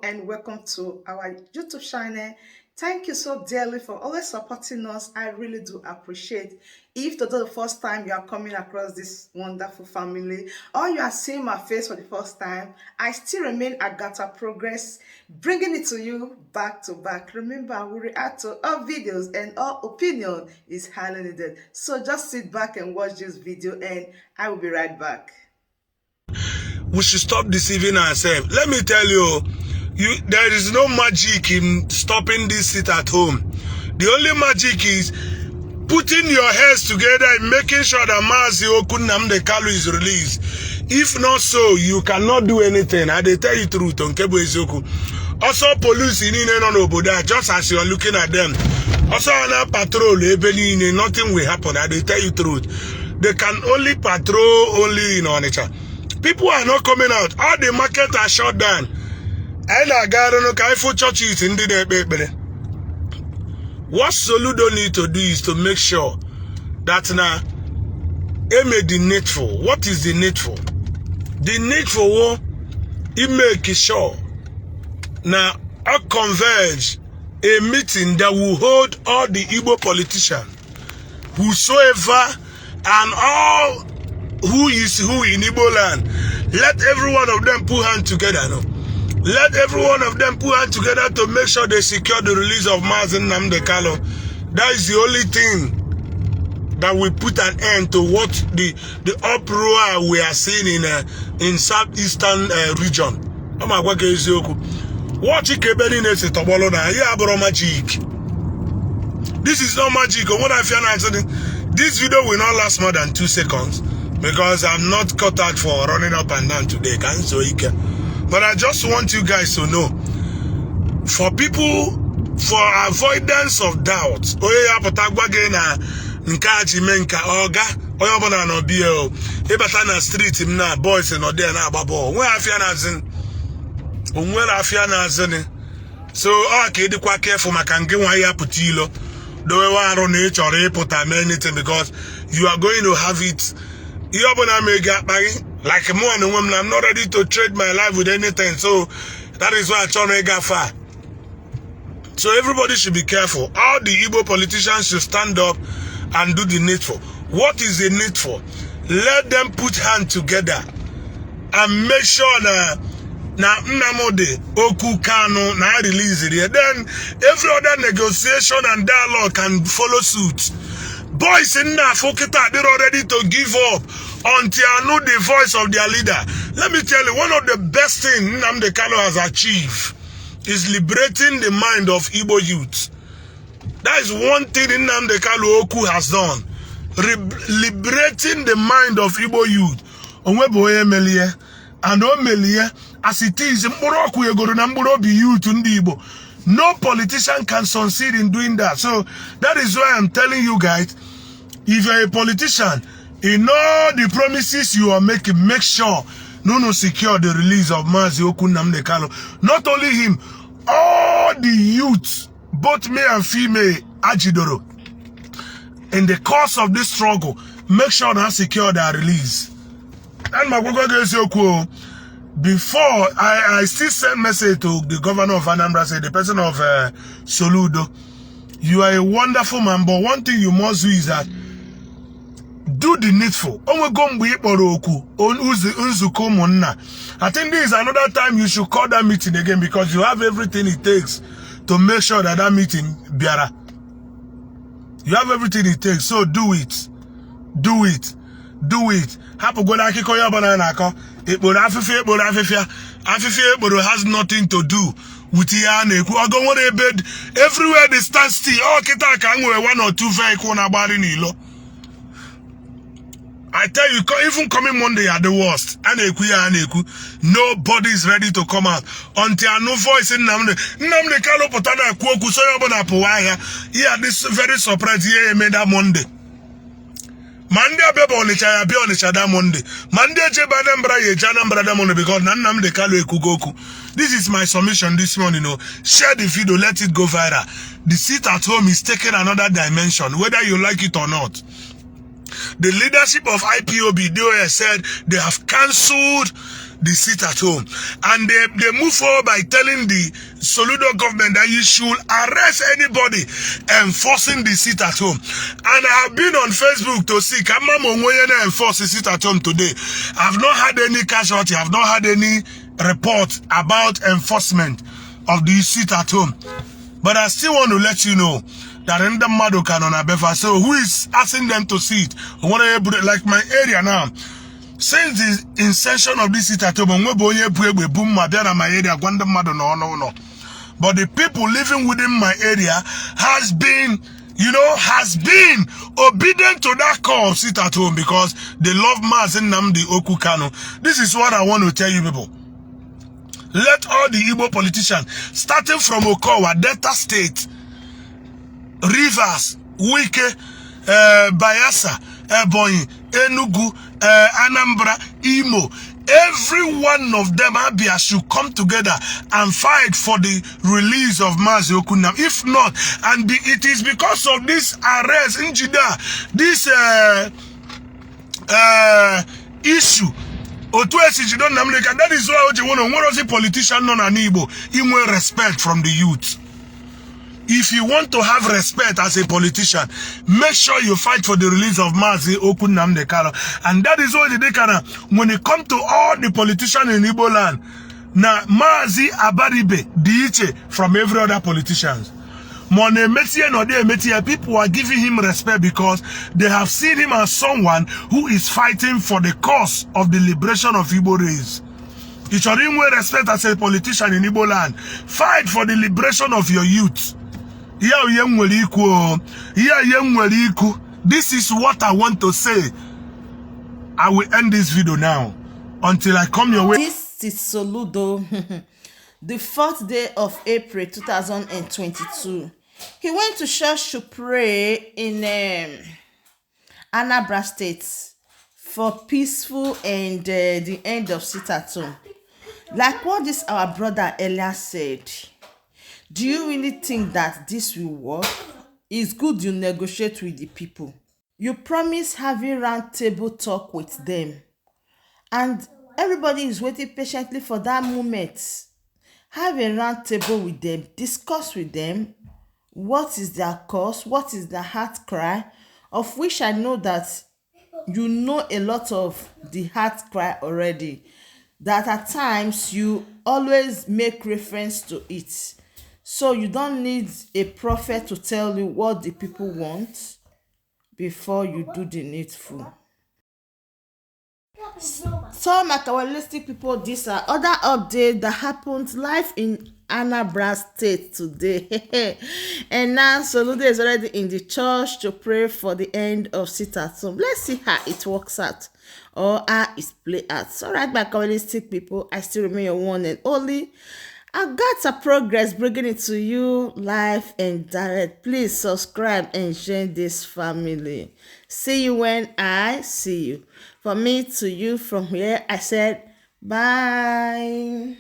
and welcome to our YouTube channel. Thank you so dearly for always supporting us. I really do appreciate. If today the first time you are coming across this wonderful family or you are seeing my face for the first time, I still remain AGATHA Progress, bringing it to you back to back. Remember, we react to all videos and all opinion is highly needed. So just sit back and watch this video and I will be right back. We should stop deceiving ourselves. Let me tell you, there is no magic in stopping this sit at home. The only magic is putting your heads together and making sure that Nnamdi is released. If not so, you cannot do anything. I tell you the truth on Kebo Ezoku. Also, police in Oboda, just as you are looking at them. Also, on a patrol, nothing will happen. I tell you the truth. They can only patrol only in Onitsha. People are not coming out. All the markets are shut down. And I got no kaifo churches in the What Soludo need to do is to make sure that now made the needful. What is the needful? The needful it make sure now I converge a meeting that will hold all the Igbo politicians, whosoever and all who is who in Igbo land. Let every one of them put hands together. No? Let every one of them put hands together to make sure they secure the release of Nnamdi. That is the only thing that will put an end to what the uproar we are seeing in southeastern region. What magic? This is not magic. This video will not last more than 2 seconds. Because I'm not cut out for running up and down today. But I just want you guys to know, for people, for avoidance of doubt, street boys so careful because you are going to have it. Like more and woman, I'm not ready to trade my life with anything. So that is why I try to get far. So everybody should be careful. All the Igbo politicians should stand up and do the needful. What is the needful? Let them put hands together and make sure that Nnamdi Oku Kanu na release it. Then every other negotiation and dialogue can follow suit. Boys in Nafokita, they're already to give up until I know the voice of their leader. Let me tell you, one of the best things Nnamdi has achieved is liberating the mind of Igbo youth. That is one thing Nnamdi Oku has done. Liberating the mind of Igbo youth. And as it is, no politician can succeed in doing that. So that is why I'm telling you guys, if you're a politician, in all the promises you are making, make sure no secure the release of Nnamdi. Not only him, all the youths, both male and female, Ajidoro, in the course of this struggle, make sure they secure their release. And my before I still send message to the governor of Anambra, say the person of Soludo, you are a wonderful man, but one thing you must do is that do the needful. I think this is another time you should call that meeting again because you have everything it takes to make sure that that meeting biara. You have everything it takes, so do it. Do it. Do it. It has nothing to do with everywhere they stand still. Oh, one or two vehicles. I tell you, even coming Monday are the worst. Nobody is ready to come out until no voice in Nnamdi. Nnamdi Kanu potana kwoku so yobona powaya. Yeah, this very surprise here made that Monday. Monday abeba Onitsha be Onitsha that Monday. Monday je Anambra ye Anambra that Monday because Nnamdi Kanu ekugoku. This is my submission this morning. Share the video, let it go viral. The seat at home is taking another dimension, whether you like it or not. The leadership of IPOB, DOS, said they have cancelled the sit at home. And they move forward by telling the Soludo government that you should arrest anybody enforcing the sit at home. And I have been on Facebook to see Kamamo Moyena enforce the sit at home today. I've not had any casualty, I've not had any report about enforcement of the sit at home. But I still want to let you know that in the Madoka on Abefa, so who is asking them to see it? Like my area now, since the inception of this sit at home, my area, but the people living within my area has been obedient to that call of sit at home because they love Nnamdi Kanu. This is what I want to tell you people. Let all the Igbo politicians, starting from Okowa, Delta State, Rivers, Wike, Bayelsa, Ebonyi, Enugu, Anambra, Imo, every one of them, Abia, should come together and fight for the release of Mazi Okunam. If not, and it is because of this arrest in Jeddah, this issue. That is why a politician he will respect from the youth. If you want to have respect as a politician, make sure you fight for the release of Mazi Nnamdi. And that is why when it comes to all the politicians in Igbo land, now Mazi Abaribe Diiche from every other politicians. People are giving him respect because they have seen him as someone who is fighting for the cause of the liberation of Igbo race. You should even respect as a politician in Igbo land. Fight for the liberation of your youth. This is what I want to say. I will end this video now until I come your way. This is Soludo, the 4th day of April 2022. He went to church to pray in Anambra State for peaceful and the end of sit at home. Like what this our brother Releas said, do you really think that this will work? It's good you negotiate with the people. You promise having round table talk with them. And everybody is waiting patiently for that moment. Have a round table with them, discuss with them what is their cause, what is their heart cry, of which I know that you know a lot of the heart cry already, that at times you always make reference to it. So you don't need a prophet to tell you what the people want before you do the needful. So my Kabbalistic people, these are other updates that happened live in Anambra State today. And now Soludo is already in the church to pray for the end of sit at home. Let's see how it works out or how it's played out. So right, my Kabbalistic people, I still remain your one and only AGATHA Progress, bringing it to you live and direct. Please subscribe and join this family. See you when I see you. From me to you, from here, I said bye.